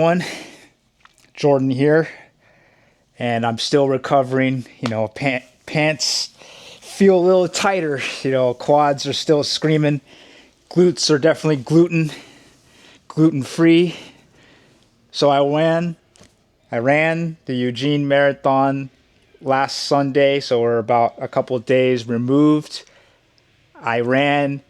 everyone. Jordan here, and I'm still recovering. Pants feel a little tighter. Quads are still screaming. Glutes are definitely gluten free. So I ran the Eugene Marathon last Sunday, so we're about a couple of days removed. My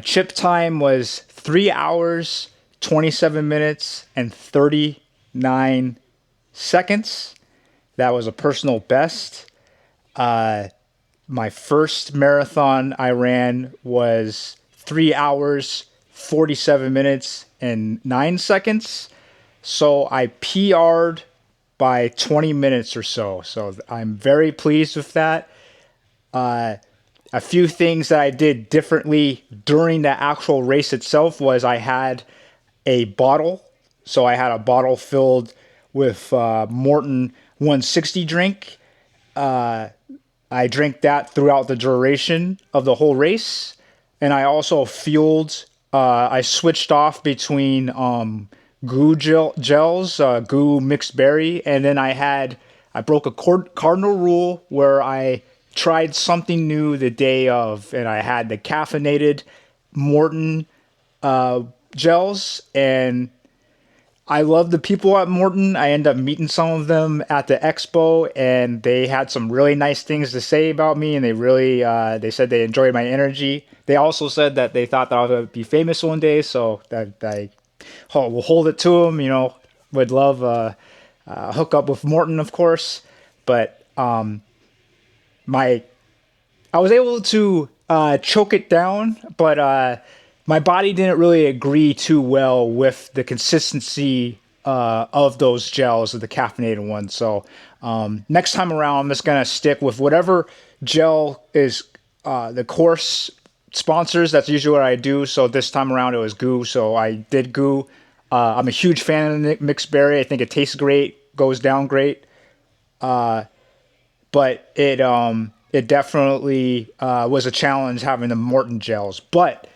chip time was 3 hours, 27 minutes, and 39 seconds. That was a personal best. My first marathon I ran was 3 hours, 47 minutes, and 9 seconds. So I PR'd by 20 minutes or so. So I'm very pleased with that. A few things that I did differently during the actual race itself was I had a bottle. So I had a bottle filled with Morton 160 drink. I drank that throughout the duration of the whole race. And I also I switched off between goo gels, goo mixed berry, and then I broke a cardinal rule where I tried something new the day of, and I had the caffeinated Morton gels, and I love the people at Morton. I ended up meeting some of them at the expo, and they had some really nice things to say about me, and they said they enjoyed my energy. They also said that they thought that I was going to be famous one day, so that I will hold it to them. Would love hook up with Morton, of course, but I was able to choke it down, but my body didn't really agree too well with the consistency of those gels, of the caffeinated ones. So next time around, I'm just gonna stick with whatever gel is the course sponsors. That's usually what I do. So this time around, it was goo. So I did goo. I'm a huge fan of the mixed berry. I think it tastes great, goes down great. But it definitely was a challenge having the Morton gels. But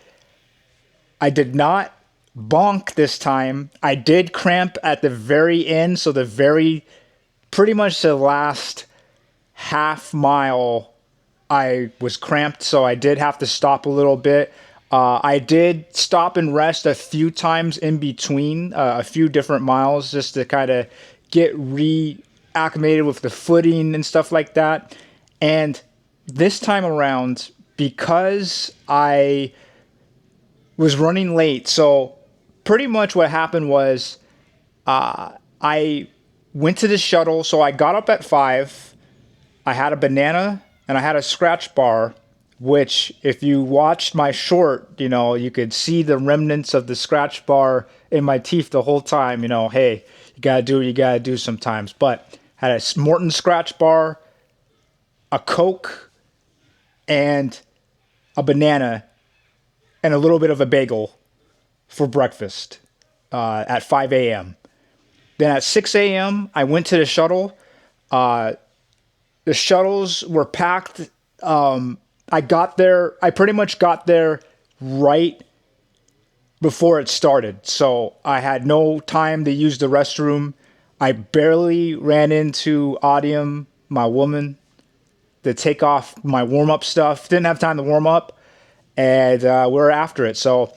I did not bonk this time. I did cramp at the very end, so pretty much the last half mile I was cramped, so I did have to stop a little bit. I did stop and rest a few times in between, a few different miles, just to kind of get reacclimated with the footing and stuff like that. And this time around, because I was running late, so pretty much what happened was I went to the shuttle. So I got up at 5. I had a banana and I had a scratch bar, which if you watched my short, you could see the remnants of the scratch bar in my teeth the whole time. Hey, you gotta do what you gotta do sometimes. But had a Morton scratch bar, a Coke, and a banana, and a little bit of a bagel for breakfast at 5 a.m. Then at 6 a.m., I went to the shuttle. The shuttles were packed. I pretty much got there right before it started. So I had no time to use the restroom. I barely ran into Audium, my woman, to take off my warm-up stuff. Didn't have time to warm up, and we're after it. So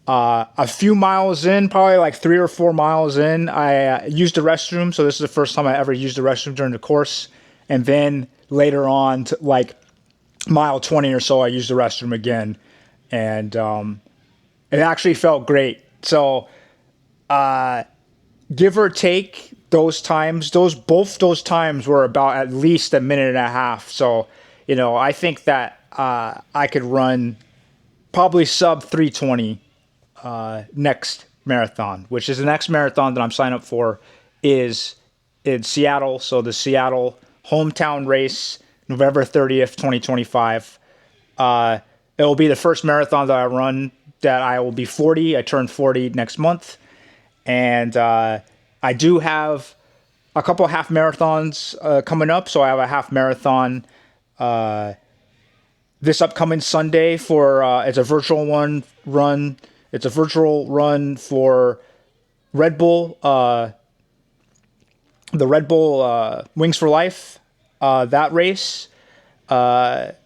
a few miles in, probably like 3 or 4 miles in, I used the restroom. So this is the first time I ever used the restroom during the course. And then later on, to like mile 20 or so, I used the restroom again, and it actually felt great. So give or take, those times, both those times were about at least a minute and a half. So, I think that I could run probably sub 320 next marathon, which is the next marathon that I'm signed up for, is in Seattle. So the Seattle hometown race, November 30th, 2025. It will be the first marathon that I run that I will be 40. I turn 40 next month. And I do have a couple of half marathons coming up. So I have a half marathon this upcoming Sunday for it's a virtual run. It's a virtual run for Red Bull, the Red Bull Wings for Life, that race. That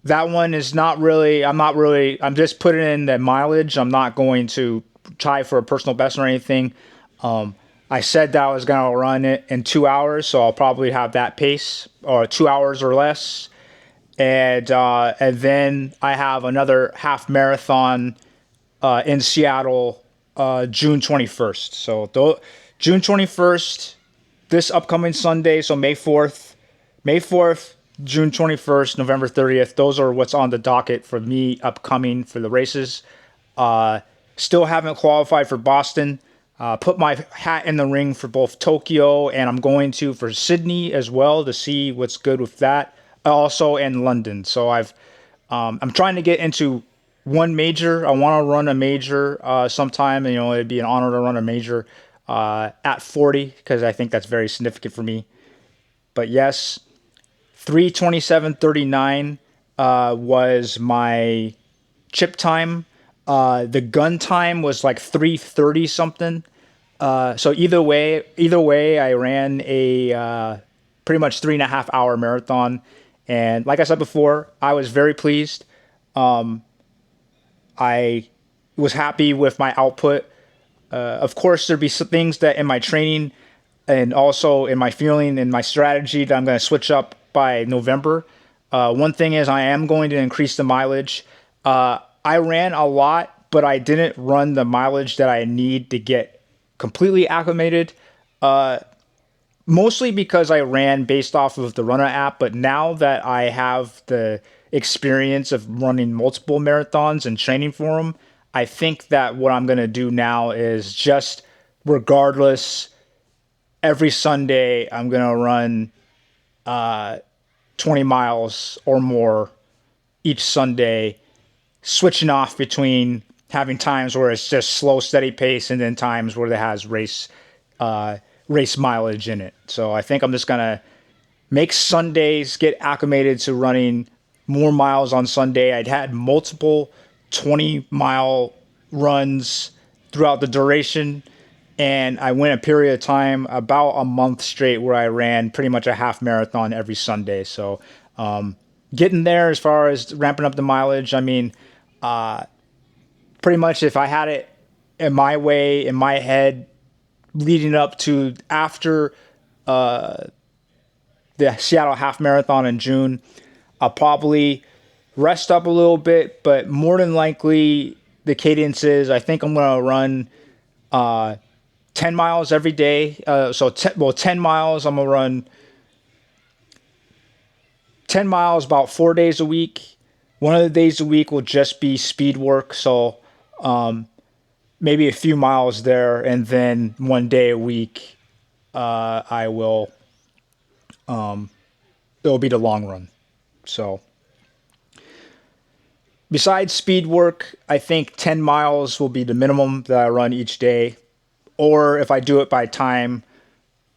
one is not really. I'm not really. I'm just putting in the mileage. I'm not going to try for a personal best or anything. Um, I said that I was going to run it in 2 hours, so I'll probably have that pace or 2 hours or less. And then I have another half marathon in Seattle, June 21st. So June 21st, this upcoming Sunday, so May 4th, June 21st, November 30th. Those are what's on the docket for me upcoming for the races. Uh, Still haven't qualified for Boston. Put my hat in the ring for both Tokyo and I'm going to for Sydney as well to see what's good with that. Also in London. So I'm trying to get into one major. I want to run a major sometime. You know, it'd be an honor to run a major at 40 because I think that's very significant for me. But yes, 3:27:39 was my chip time. The gun time was like 3:30 something. So either way, I ran a pretty much 3.5 hour marathon, and like I said before, I was very pleased. I was happy with my output. Of course, there'd be some things that in my training and also in my feeling and my strategy that I'm going to switch up by November. One thing is I am going to increase the mileage. I ran a lot, but I didn't run the mileage that I need to get completely acclimated. Mostly because I ran based off of the Runner app, but now that I have the experience of running multiple marathons and training for them, I think that what I'm going to do now is just regardless, every Sunday I'm going to run 20 miles or more each Sunday, switching off between having times where it's just slow, steady pace and then times where it has race mileage in it. So I think I'm just gonna make Sundays get acclimated to running more miles on Sunday. I'd had multiple 20-mile runs throughout the duration, and I went a period of time about a month straight where I ran pretty much a half marathon every Sunday. So getting there as far as ramping up the mileage, I mean, pretty much if I had it in my way, in my head, leading up to after the Seattle half marathon in June, I'll probably rest up a little bit, but more than likely the cadence is I think I'm going to run 10 miles every day. 10 miles, I'm going to run 10 miles about 4 days a week. One of the days a week will just be speed work. So maybe a few miles there. And then one day a week, I will, it'll be the long run. So besides speed work, I think 10 miles will be the minimum that I run each day. Or if I do it by time,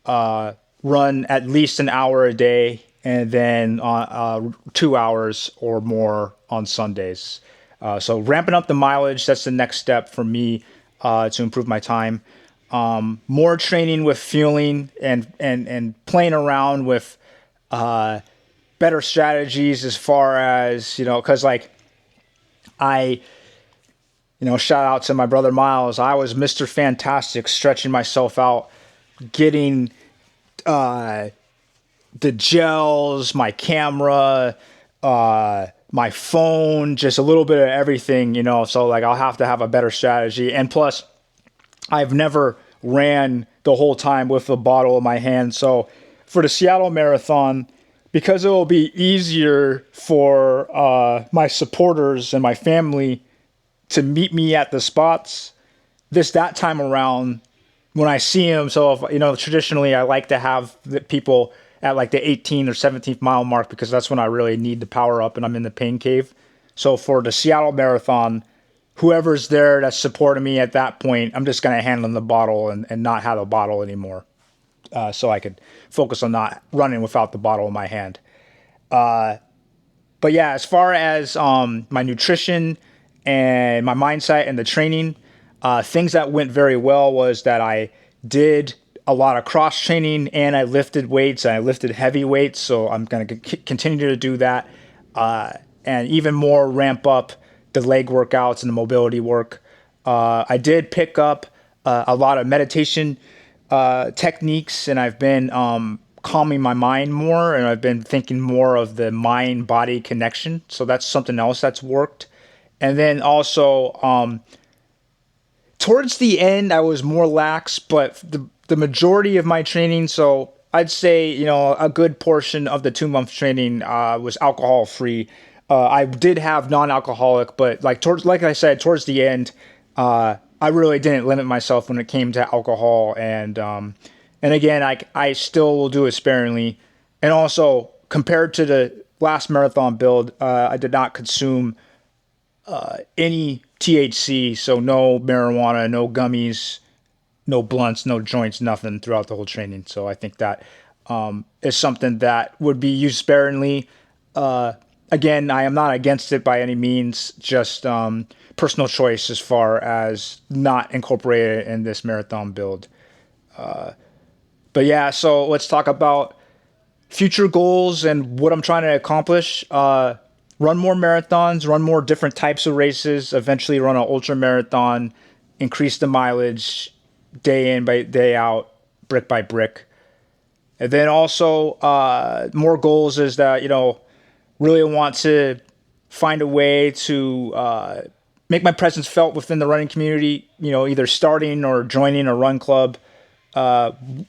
run at least an hour a day and then 2 hours or more on Sundays. So ramping up the mileage, that's the next step for me to improve my time. More training with fueling and playing around with better strategies as far as, because like shout out to my brother Miles. I was Mr. Fantastic, stretching myself out, getting the gels, my camera, my phone, just a little bit of everything, So like I'll have to have a better strategy. And plus, I've never ran the whole time with the bottle in my hand. So for the Seattle Marathon, because it will be easier for my supporters and my family to meet me at the spots, that time around when I see them. So if, traditionally I like to have the people at like the 18th or 17th mile mark because that's when I really need the power up and I'm in the pain cave. So for the Seattle Marathon, whoever's there that's supporting me at that point, I'm just going to hand them the bottle and not have a bottle anymore. So I could focus on not running without the bottle in my hand. But yeah, as far as my nutrition and my mindset and the training, Things that went very well was that I did a lot of cross training and I lifted weights. I lifted heavy weights, so I'm going to continue to do that, uh, and even more ramp up the leg workouts and the mobility work. I did pick up a lot of meditation techniques, and I've been calming my mind more, and I've been thinking more of the mind body connection. So that's something else that's worked. And then also, towards the end, I was more lax, but the majority of my training, so I'd say, a good portion of the 2 month training was alcohol free. I did have non-alcoholic, but like I said, towards the end, I really didn't limit myself when it came to alcohol, and again, I still will do it sparingly. And also, compared to the last marathon build, I did not consume any THC, so no marijuana, no gummies, no blunts, no joints, nothing throughout the whole training. So I think that is something that would be used sparingly. Again, I am not against it by any means, just personal choice as far as not incorporating it in this marathon build. But yeah, so let's talk about future goals and what I'm trying to accomplish. Run more marathons, run more different types of races, eventually run an ultra marathon, increase the mileage day in by day out, brick by brick. And then also, more goals is that, really want to find a way to make my presence felt within the running community, either starting or joining a run club.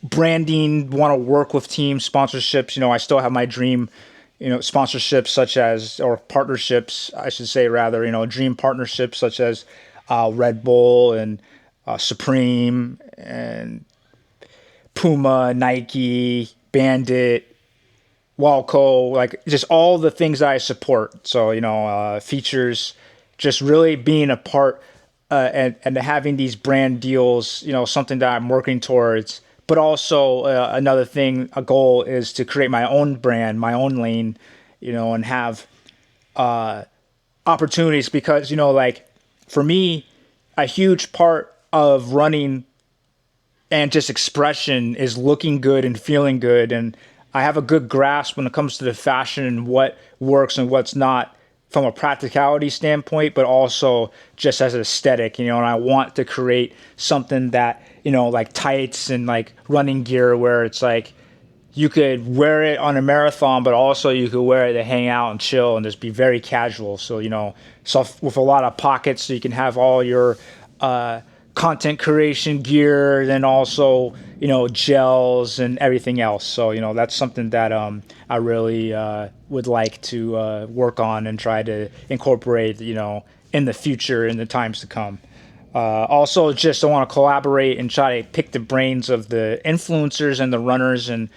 Branding, want to work with teams, sponsorships. I still have my dream, sponsorships such as, or partnerships, I should say rather, dream partnerships such as Red Bull and Supreme and Puma, Nike, Bandit, Walco, like just all the things that I support. So, features, just really being a part and having these brand deals, something that I'm working towards. But also another thing, a goal is to create my own brand, my own lane, and have opportunities because, for me, a huge part of running and just expression is looking good and feeling good. And I have a good grasp when it comes to the fashion and what works and what's not from a practicality standpoint, but also just as an aesthetic, and I want to create something that, like tights and like running gear where it's like you could wear it on a marathon, but also you could wear it to hang out and chill and just be very casual. So, so with a lot of pockets, so you can have all your content creation gear, then also, gels and everything else. So, that's something that I really would like to work on and try to incorporate, in the future, in the times to come. Also, just I want to collaborate and try to pick the brains of the influencers and the runners and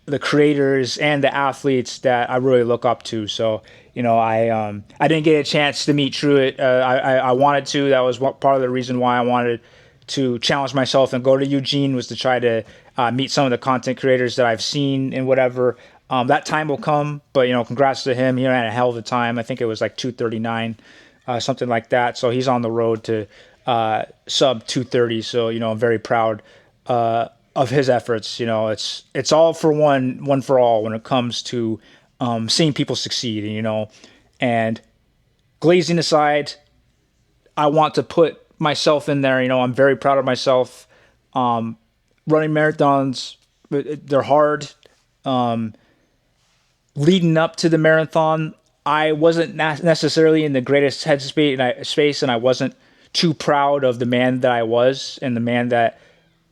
the creators and the athletes that I really look up to. So, I didn't get a chance to meet Truett. I wanted to. That was part of the reason why I wanted to challenge myself and go to Eugene, was to try to meet some of the content creators that I've seen and whatever. That time will come, but congrats to him. He had a hell of a time. I think it was like 2:39, something like that. So he's on the road to sub 2:30. So I'm very proud of his efforts. It's all for one for all when it comes to seeing people succeed. And glazing aside, I want to put myself in there. I'm very proud of myself. Running marathons, they're hard. Leading up to the marathon, I wasn't necessarily in the greatest headspace, and I wasn't too proud of the man that I was and the man that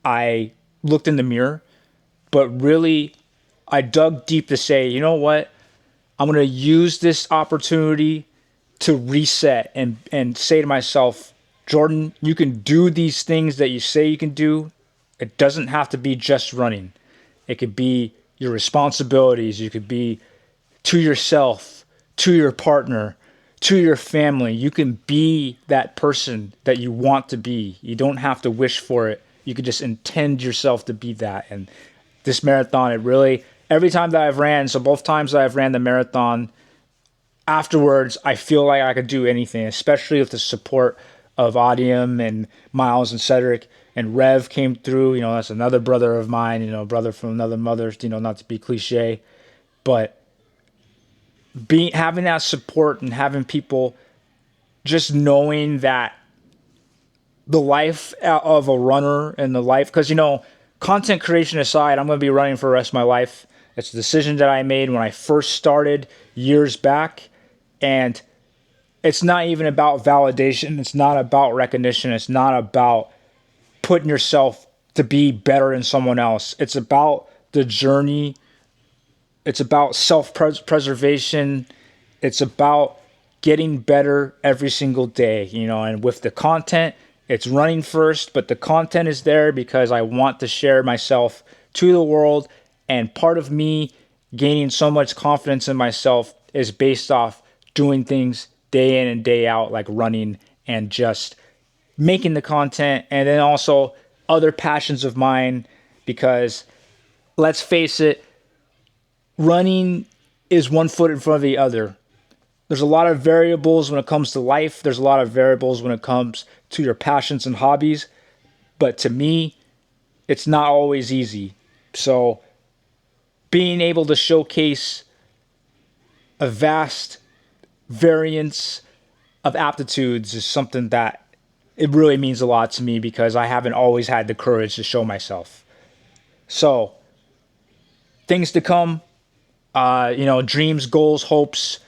I looked in the mirror. But really, I dug deep to say, you know what? I'm going to use this opportunity to reset and say to myself, Jordan, you can do these things that you say you can do. It doesn't have to be just running. It could be your responsibilities. You could be to yourself, to your partner, to your family. You can be that person that you want to be. You don't have to wish for it. You could just intend yourself to be that. And this marathon, it really, every time that I've ran, so both times that I've ran the marathon, afterwards, I feel like I could do anything, especially with the support of Audium and Miles and Cedric, and Rev came through. That's another brother of mine. Brother from another mother. Not to be cliche, but being having that support and having people, just knowing that the life of a runner and the life, because content creation aside, I'm going to be running for the rest of my life. It's a decision that I made when I first started years back, and it's not even about validation. It's not about recognition. It's not about putting yourself to be better than someone else. It's about the journey. It's about self-preservation. It's about getting better every single day, and with the content, it's running first, but the content is there because I want to share myself to the world. And part of me gaining so much confidence in myself is based off doing things day in and day out, like running and just making the content. And then also other passions of mine, because let's face it, running is one foot in front of the other. There's a lot of variables when it comes to life. There's a lot of variables when it comes to your passions and hobbies. But to me, it's not always easy. So being able to showcase a vast variance of aptitudes is something that it really means a lot to me, because I haven't always had the courage to show myself. So things to come, dreams, goals, hopes,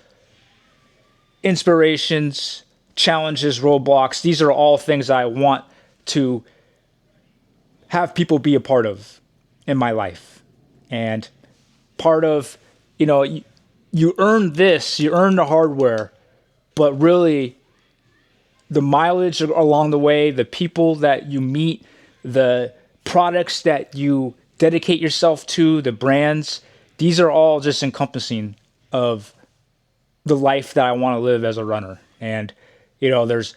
inspirations, challenges, roadblocks. These are all things I want to have people be a part of in my life. And part of, you earn this, you earn the hardware, but really the mileage along the way, the people that you meet, the products that you dedicate yourself to, the brands, these are all just encompassing of the life that I want to live as a runner. And, there's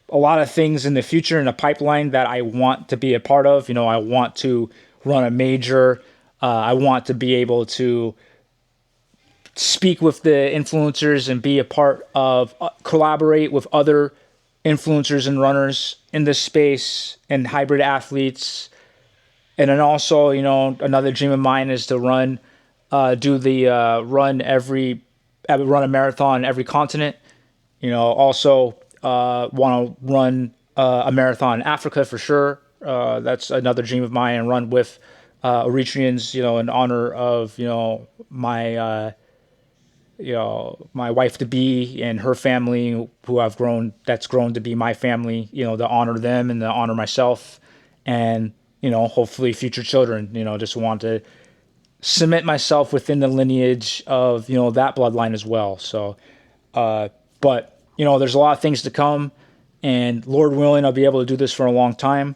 a lot of things in the future in the pipeline that I want to be a part of. I want to run a major. I want to be able to speak with the influencers and be a part of, collaborate with other influencers and runners in this space and hybrid athletes. And then also, another dream of mine is to run a marathon in every continent. Also want to run a marathon in Africa for sure. That's another dream of mine, and run with Eritreans, in honor of, my wife to be and her family, that's grown to be my family, to honor them and to honor myself, and, hopefully future children, just want to cement myself within the lineage of, that bloodline as well. So, but, there's a lot of things to come, and Lord willing, I'll be able to do this for a long time.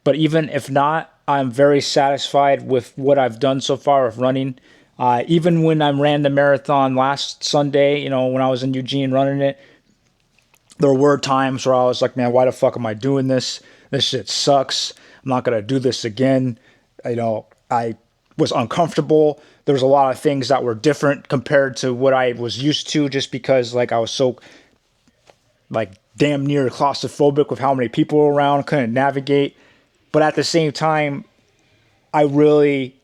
But even if not, I'm very satisfied with what I've done so far with running. Even when I ran the marathon last Sunday, when I was in Eugene running it, there were times where I was like, man, why the fuck am I doing this? This shit sucks. I'm not going to do this again. I was uncomfortable. There was a lot of things that were different compared to what I was used to, just because I was so damn near claustrophobic with how many people were around, couldn't navigate. But at the same time, I really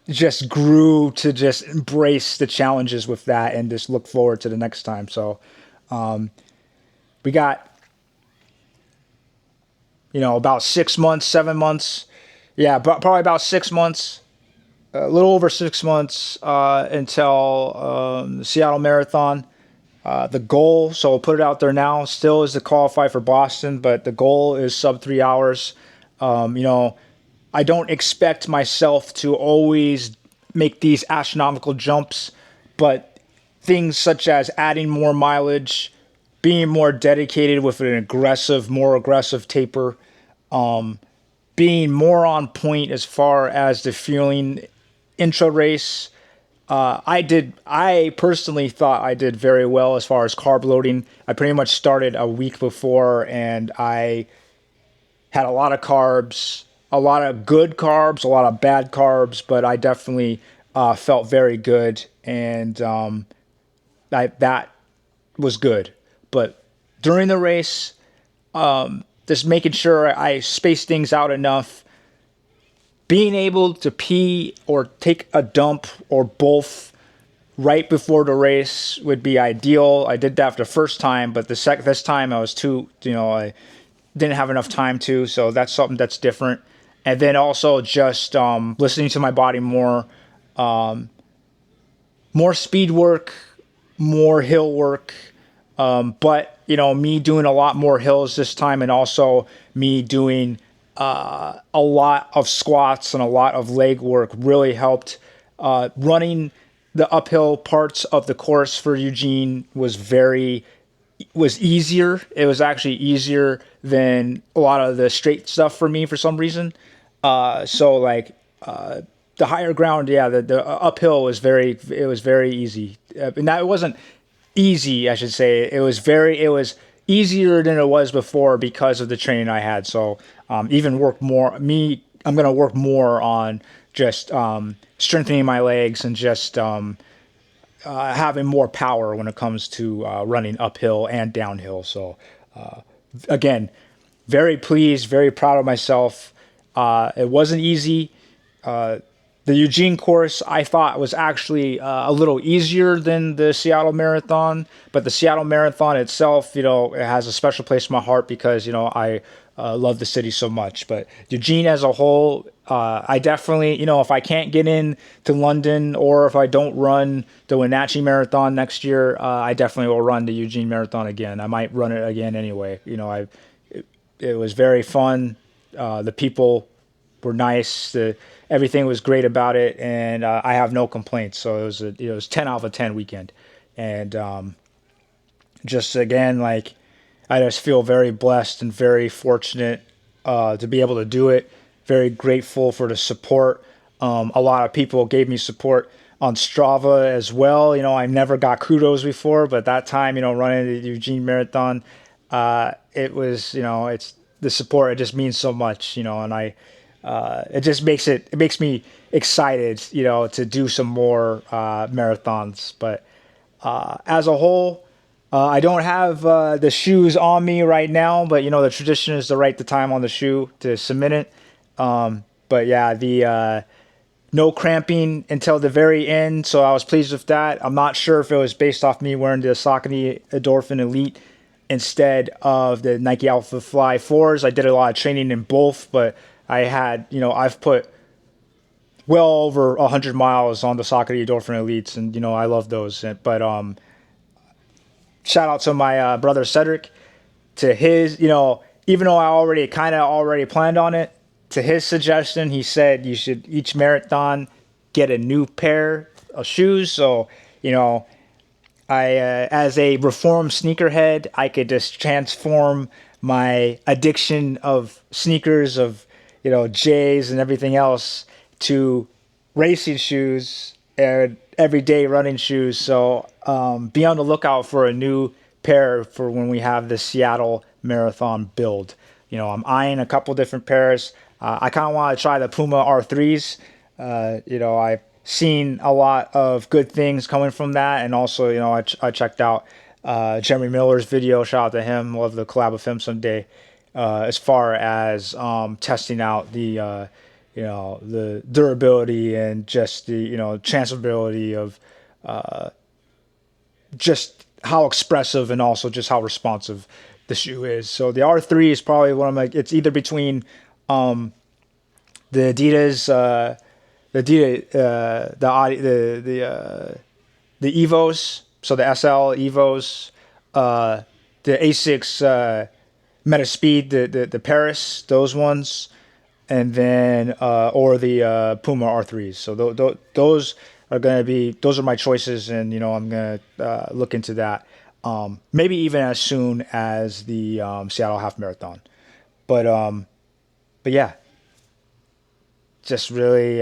just grew to just embrace the challenges with that and just look forward to the next time. So we got, about 6 months, 7 months. Yeah, probably about 6 months, a little over 6 months until the Seattle Marathon. The goal, so I'll put it out there now, still is to qualify for Boston, but the goal is sub 3 hours. I don't expect myself to always make these astronomical jumps, but things such as adding more mileage, being more dedicated with more aggressive taper, being more on point as far as the fueling intra race. I personally thought I did very well as far as carb loading. I pretty much started a week before, and I had a lot of carbs, a lot of good carbs, a lot of bad carbs, but I definitely felt very good, and that was good. But during the race, just making sure I space things out enough, being able to pee or take a dump or both right before the race would be ideal. I did that the first time, but this time I was too, I didn't have enough time to, so that's something that's different. And then also just listening to my body more, more speed work, more hill work. But me doing a lot more hills this time, and also me doing a lot of squats and a lot of leg work really helped. Running the uphill parts of the course for Eugene was easier. It was actually easier than a lot of the straight stuff for me for some reason. So like the higher ground, yeah, the uphill was very easy. And that it wasn't easy, I should say. It was easier than it was before because of the training I had. So even work more. I'm gonna work more on just strengthening my legs and just having more power when it comes to running uphill and downhill. So again, very pleased, very proud of myself. It wasn't easy. The Eugene course I thought was actually a little easier than the Seattle Marathon, but the Seattle Marathon itself, it has a special place in my heart because I love the city so much. But Eugene as a whole, I definitely, if I can't get in to London or if I don't run the Wenatchee Marathon next year, I definitely will run the Eugene Marathon again. I might run it again anyway. It was very fun. The people were nice. Everything was great about it, and I have no complaints. So it was 10 out of a 10 weekend, and just again, like, I just feel very blessed and very fortunate to be able to do it. Very grateful for the support. A lot of people gave me support on Strava as well. I never got kudos before, but that time, running the Eugene Marathon, it was, it's the support. It just means so much, and it just makes me excited, to do some more marathons. But as a whole, I don't have the shoes on me right now, but the tradition is to write the time on the shoe to submit it. But yeah, the no cramping until the very end, so I was pleased with that. I'm not sure if it was based off me wearing the Saucony Endorphin Elite instead of the Nike Alpha Fly 4s. I did a lot of training in both, but I've put well over 100 miles on the Saucony Endorphin Elites, and I love those. But shout out to my brother Cedric, to his, even though I already planned on it, to his suggestion, he said you should each marathon get a new pair of shoes. So, as a reformed sneakerhead, I could just transform my addiction of sneakers, of J's and everything else, to racing shoes and everyday running shoes. So be on the lookout for a new pair for when we have the Seattle Marathon build. I'm eyeing a couple different pairs. I kind of want to try the Puma R3s. I've seen a lot of good things coming from that, and also, I checked out Jeremy Miller's video. Shout out to him. Love to collab with him someday. As far as testing out the durability and just the transferability of just how expressive and also just how responsive the shoe is. So the R3 is probably one of my. It's either between the Adidas, the Evos, so the SL Evos, the Asics Metaspeed, the Paris, those ones, and then or the Puma R3s. So those are my choices, and I'm gonna look into that. Maybe even as soon as the Seattle Half Marathon, but yeah, just really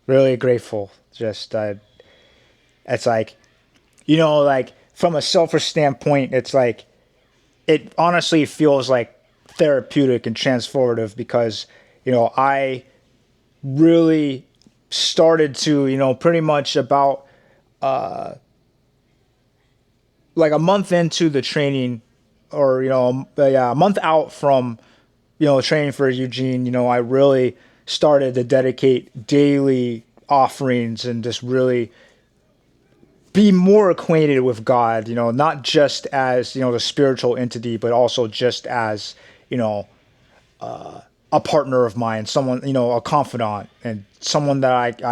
really grateful. Just it's like like from a selfish standpoint, it's like it honestly feels like therapeutic and transformative because I really started to pretty much about like a month into the training or yeah, a month out from training for Eugene, I really started to dedicate daily offerings and just really be more acquainted with God, not just as, the spiritual entity, but also just as, you know, a partner of mine, someone, a confidant and someone that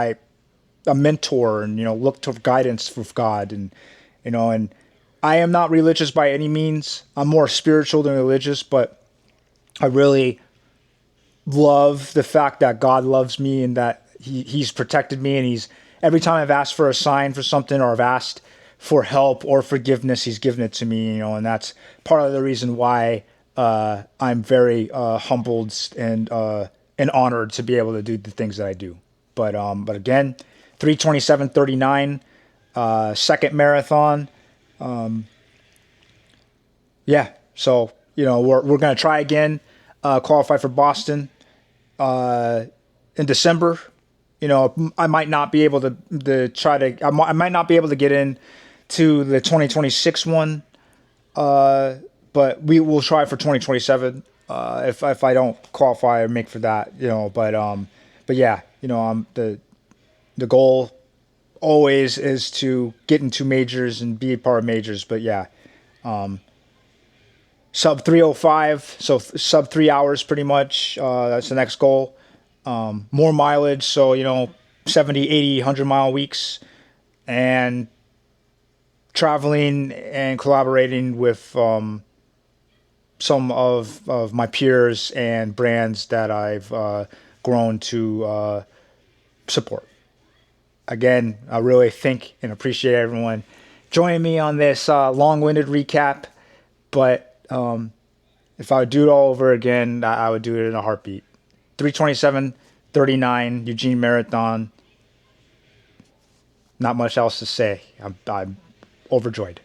a mentor and, look to guidance with God. And I am not religious by any means. I'm more spiritual than religious, but I really love the fact that God loves me and that he's protected me, and he's every time I've asked for a sign for something or I've asked for help or forgiveness, he's given it to me, and that's part of the reason why I'm very humbled and honored to be able to do the things that I do. But again, 3:27:39, second marathon. Yeah, so we're gonna try again, qualify for Boston in December. I might not be able to try to. I might not be able to get in to the 2026 one, but we will try for 2027. If I don't qualify or make for that, but yeah, the goal always is to get into majors and be a part of majors. But yeah, sub 305, so sub 3 hours pretty much. That's the next goal. More mileage, so 70, 80, 100 mile weeks, and traveling and collaborating with some of my peers and brands that I've grown to support. Again, I really thank and appreciate everyone joining me on this long-winded recap, but if I would do it all over again, I would do it in a heartbeat. 3:27:39 Eugene Marathon. Not much else to say. I'm overjoyed.